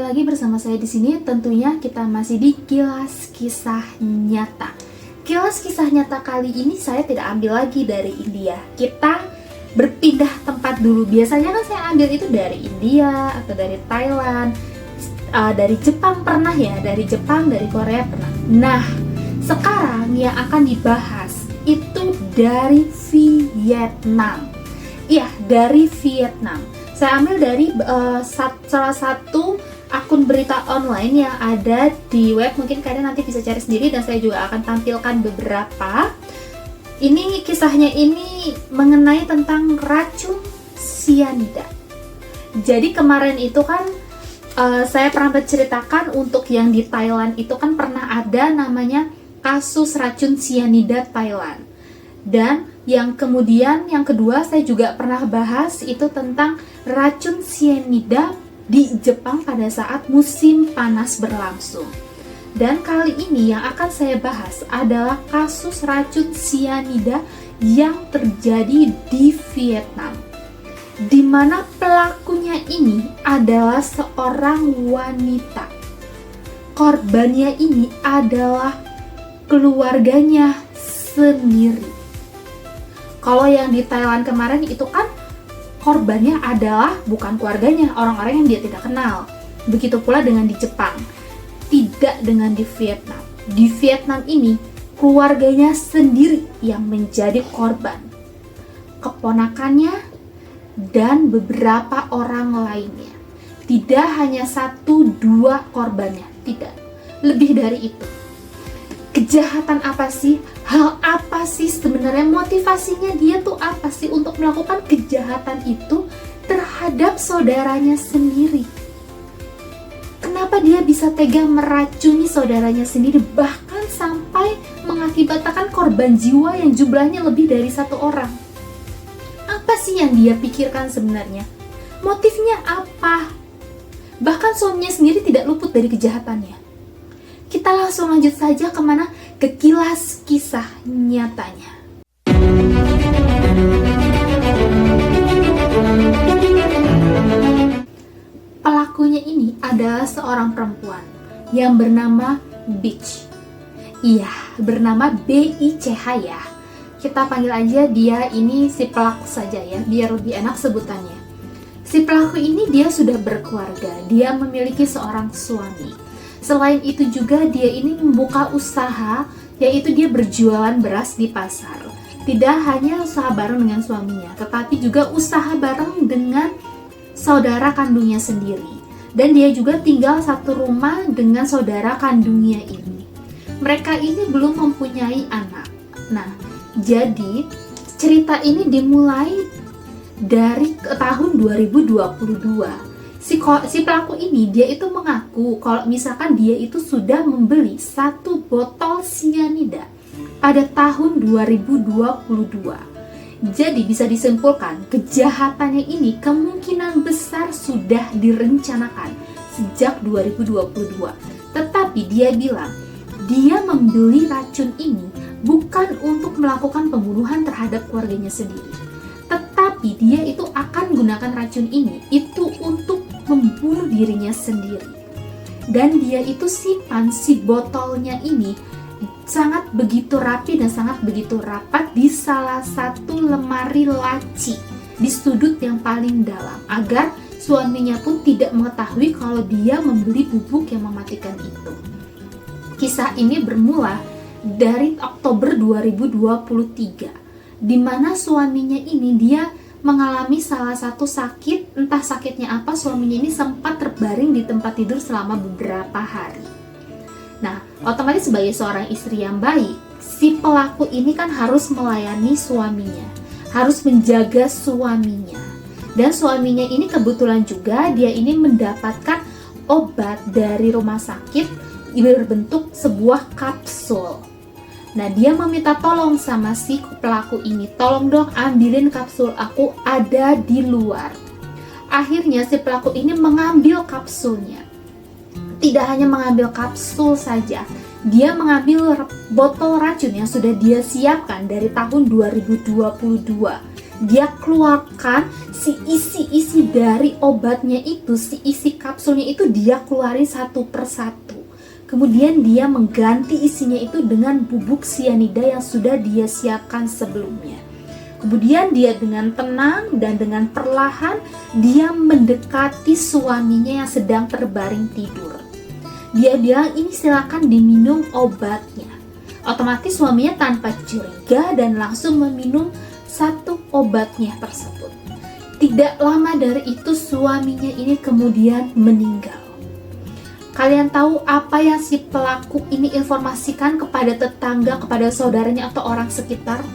lagi bersama saya di sini. Tentunya kita masih di Kilas Kisah Nyata. Kilas Kisah Nyata kali ini saya tidak ambil lagi dari India. Kita berpindah tempat dulu. Biasanya kan saya ambil itu dari India atau dari Thailand, dari Jepang pernah ya, dari Jepang, dari Korea pernah. Nah, sekarang yang akan dibahas itu dari Vietnam. Iya, dari Vietnam. Saya ambil dari salah satu akun berita online yang ada di web. Mungkin kalian nanti bisa cari sendiri dan saya juga akan tampilkan beberapa. Ini kisahnya ini mengenai tentang racun sianida. Jadi kemarin itu kan saya pernah berceritakan untuk yang di Thailand itu kan pernah ada namanya kasus racun sianida Thailand. Dan yang kedua saya juga pernah bahas itu tentang racun sianida di Jepang pada saat musim panas berlangsung. Dan kali ini yang akan saya bahas adalah kasus racun sianida yang terjadi di Vietnam, di mana pelakunya ini adalah seorang wanita. Korbannya ini adalah keluarganya sendiri. Kalau yang di Thailand kemarin itu kan korbannya adalah bukan keluarganya, orang-orang yang dia tidak kenal. Begitu pula dengan di Jepang, tidak dengan di Vietnam. Di Vietnam ini keluarganya sendiri yang menjadi korban, keponakannya dan beberapa orang lainnya. Tidak hanya 1-2 korbannya, tidak, lebih dari itu. Kejahatan apa sih? Hal apa sih sebenarnya, motivasinya dia tuh apa sih untuk melakukan kejahatan itu terhadap saudaranya sendiri? Kenapa dia bisa tega meracuni saudaranya sendiri, bahkan sampai mengakibatkan korban jiwa yang jumlahnya lebih dari 1 orang? Apa sih yang dia pikirkan sebenarnya? Motifnya apa? Bahkan suaminya sendiri tidak luput dari kejahatannya. Kita langsung lanjut saja kemana? Ke kilas kisah nyatanya. Pelakunya ini adalah seorang perempuan yang bernama Bitch. Iya, bernama B-I-C-H ya. Kita panggil aja dia ini si pelaku saja ya, biar lebih enak sebutannya. Si pelaku ini dia sudah berkeluarga, dia memiliki seorang suami. Selain itu juga dia ini membuka usaha, yaitu dia berjualan beras di pasar. Tidak hanya usaha bareng dengan suaminya, tetapi juga usaha bareng dengan saudara kandungnya sendiri. Dan dia juga tinggal satu rumah dengan saudara kandungnya ini. Mereka ini belum mempunyai anak. Nah, jadi cerita ini dimulai dari tahun 2022. Si pelaku ini dia itu mengaku kalau misalkan dia itu sudah membeli 1 botol sianida pada tahun 2022. Jadi bisa disimpulkan kejahatannya ini kemungkinan besar sudah direncanakan sejak 2022. Tetapi dia bilang dia membeli racun ini bukan untuk melakukan pembunuhan terhadap keluarganya sendiri, tetapi dia itu akan gunakan racun ini itu untuk membunuh dirinya sendiri. Dan dia itu simpan si botolnya ini sangat begitu rapi dan sangat begitu rapat di salah satu lemari laci di sudut yang paling dalam, agar suaminya pun tidak mengetahui kalau dia membeli bubuk yang mematikan itu. Kisah ini bermula dari Oktober 2023, di mana suaminya ini dia mengalami salah satu sakit, entah sakitnya apa, suaminya ini sempat terbaring di tempat tidur selama beberapa hari. Nah, otomatis sebagai seorang istri yang baik, si pelaku ini kan harus melayani suaminya, harus menjaga suaminya. Dan suaminya ini kebetulan juga dia ini mendapatkan obat dari rumah sakit berbentuk sebuah kapsul. Nah, dia meminta tolong sama si pelaku ini, tolong dong ambilin kapsul aku, ada di luar. Akhirnya si pelaku ini mengambil kapsulnya. Tidak hanya mengambil kapsul saja, dia mengambil botol racun yang sudah dia siapkan dari tahun 2022. Dia keluarkan si isi-isi dari obatnya itu, si isi kapsulnya itu dia keluarin satu persatu. Kemudian dia mengganti isinya itu dengan bubuk sianida yang sudah dia siapkan sebelumnya. Kemudian dia dengan tenang dan dengan perlahan dia mendekati suaminya yang sedang terbaring tidur. Dia bilang, ini silakan diminum obatnya. Otomatis suaminya tanpa curiga dan langsung meminum satu obatnya tersebut. Tidak lama dari itu suaminya ini kemudian meninggal. Kalian tahu apa yang si pelaku ini informasikan kepada tetangga, kepada saudaranya atau orang sekitar?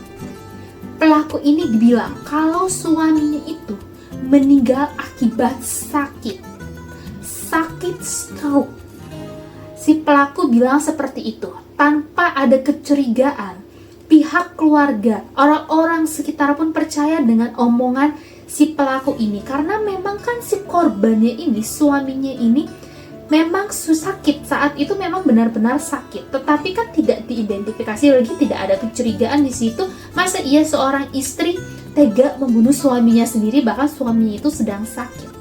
Pelaku ini dibilang kalau suaminya itu meninggal akibat sakit stroke. Si pelaku bilang seperti itu tanpa ada kecurigaan. Pihak keluarga, orang-orang sekitar pun percaya dengan omongan si pelaku ini, karena memang kan si korbannya ini, suaminya ini memang sakit saat itu, memang benar-benar sakit, tetapi kan tidak diidentifikasi lagi, tidak ada kecurigaan di situ. Masa iya seorang istri tega membunuh suaminya sendiri, bahkan suaminya itu sedang sakit?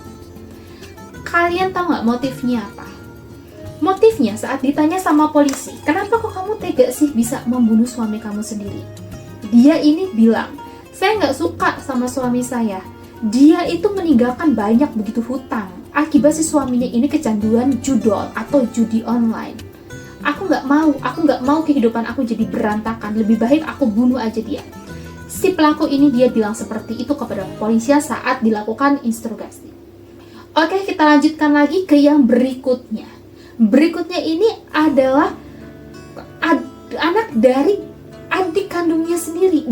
Kalian tahu nggak motifnya apa? Motifnya saat ditanya sama polisi, kenapa kok kamu tega sih bisa membunuh suami kamu sendiri? Dia ini bilang, saya nggak suka sama suami saya. Dia itu meninggalkan banyak begitu hutang akibat si suaminya ini kecanduan judol atau judi online. Aku nggak mau kehidupan aku jadi berantakan. Lebih baik aku bunuh aja dia. Si pelaku ini dia bilang seperti itu kepada polisi saat dilakukan interogasi. Oke, kita lanjutkan lagi ke yang berikutnya. Berikutnya ini adalah anak dari adik kandungnya sendiri.